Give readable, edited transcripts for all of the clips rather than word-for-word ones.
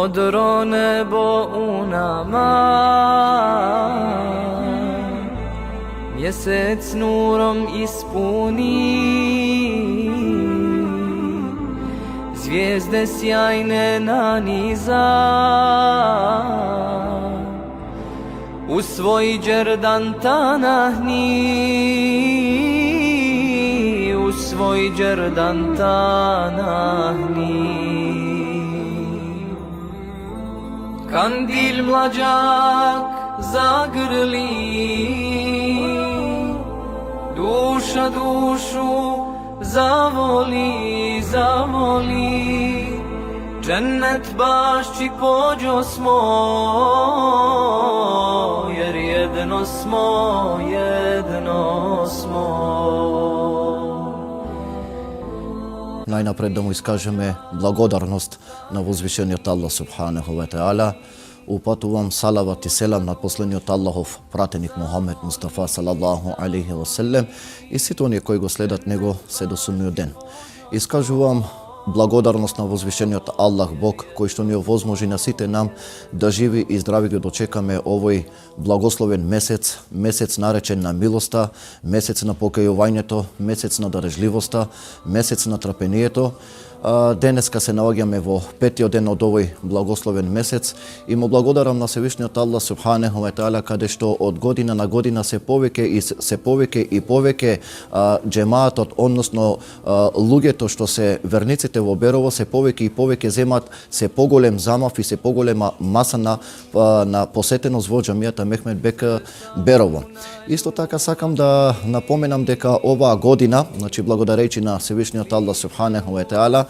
modro nebo u nama, mjesec nurom ispuni, zvijezde sjajne naniza, u svoj džerdan tanahni, u svoj džerdan tanahni. Kandil mlađak zagrli, duša dušu zavoli, zavoli. Džennet bašći pođo smo, jer jedno smo, jedno smo. Najnapred da mu iskažeme blagodarnost na uzvišeniот Allah subhanahu wa ta'ala. Upatuvam salavat i selam na posljedniot Allahov pratenik Muhammed Mustafa sallallahu alaihi wa sallam i svi oni koji go sledat nego se do sudnjeg dana. Iskažuvam blagodarnost na uzvišeniot Allah Bog koji što ni ovozmoži na site nam da živi i zdravi ga dočekame ovoj blagosloven mesec, mesec narečen na milosta, mesec na покајувањето, месец на дарежливоста, месец на трпението. Денеска се наоѓаме во петиот ден од овој благословен месец и му благодарам на Севишниот Аллах субханаху ва таала каде што од година на година се повеќе и повеќе џемаатот, односно луѓето што се верниците во Берово се повеќе и повеќе земат се поголем замав и се поголема маса на посетеност во џамијата Мехмед Бек Берово. Исто така сакам да напоменам дека оваа година, значи благодарејќи на Севишниот Аллах субханаху ва таала,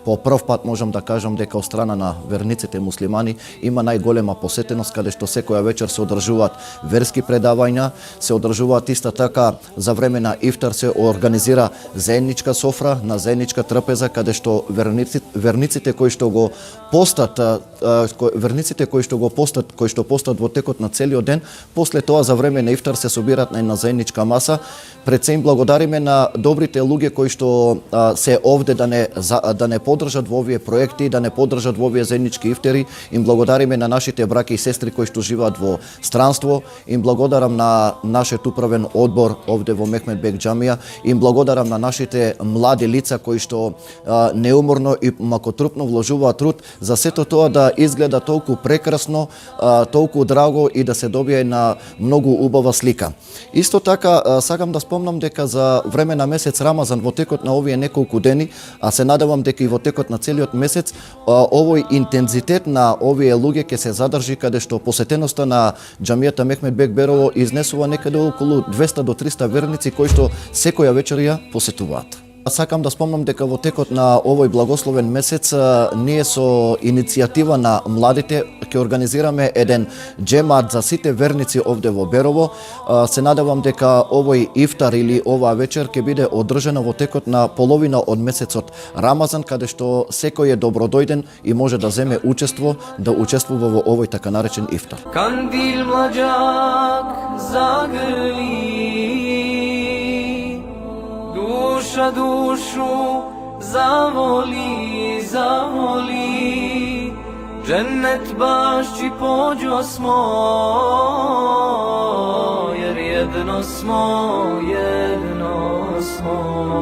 по прв пат можам да кажам дека од страна на верниците муслимани има најголема посетеност каде што секоја вечер се одржуваат верски предавања, се одржуваат иста така за време на ифтар се организира заедничка софра, на заедничка трпеза каде што верниците кои што го постат во текот на целиот ден, после тоа за време на ифтар се собираат на една заедничка маса. Пред се им благодариме на добрите луѓе кои што се овде да не поддржат во овие проекти, да не поддржат во овие заеднички ифтери. Им благодариме на нашите браќа и сестри кои што живеат во странство. Им благодарам на нашиот управен одбор овде во Мехмед Бек џамија. Им благодарам на нашите млади лица кои што неуморно и макотрупно вложуваат труд за сето тоа да изгледа толку прекрасно, толку драго и да се добие на многу убава слика. Исто така сакам да спомнам дека за време на месец Рамазан во текот на овие неколку дени, а се надевам дека и во текот на целиот месец, овој интензитет на овие луѓе ќе се задржи каде што посетеноста на џамијата Мехмед Бек Берово изнесува некаде околу 200 до 300 верници кои што секоја вечер ја посетуваат. Сакам да спомнам дека во текот на овој благословен месец ние со иницијатива на младите ќе организираме еден џемат за сите верници овде во Берово. Се надевам дека овој ифтар или оваа вечер ќе биде одржана во текот на половина од месецот Рамазан, каде што секој е добродојден и може да земе да учествува во овој така наречен ифтар. Кандил младжак загрли, duša dušu zavoli, zavoli. Džennet bašći pođo smo, jer jedno smo, jedno smo.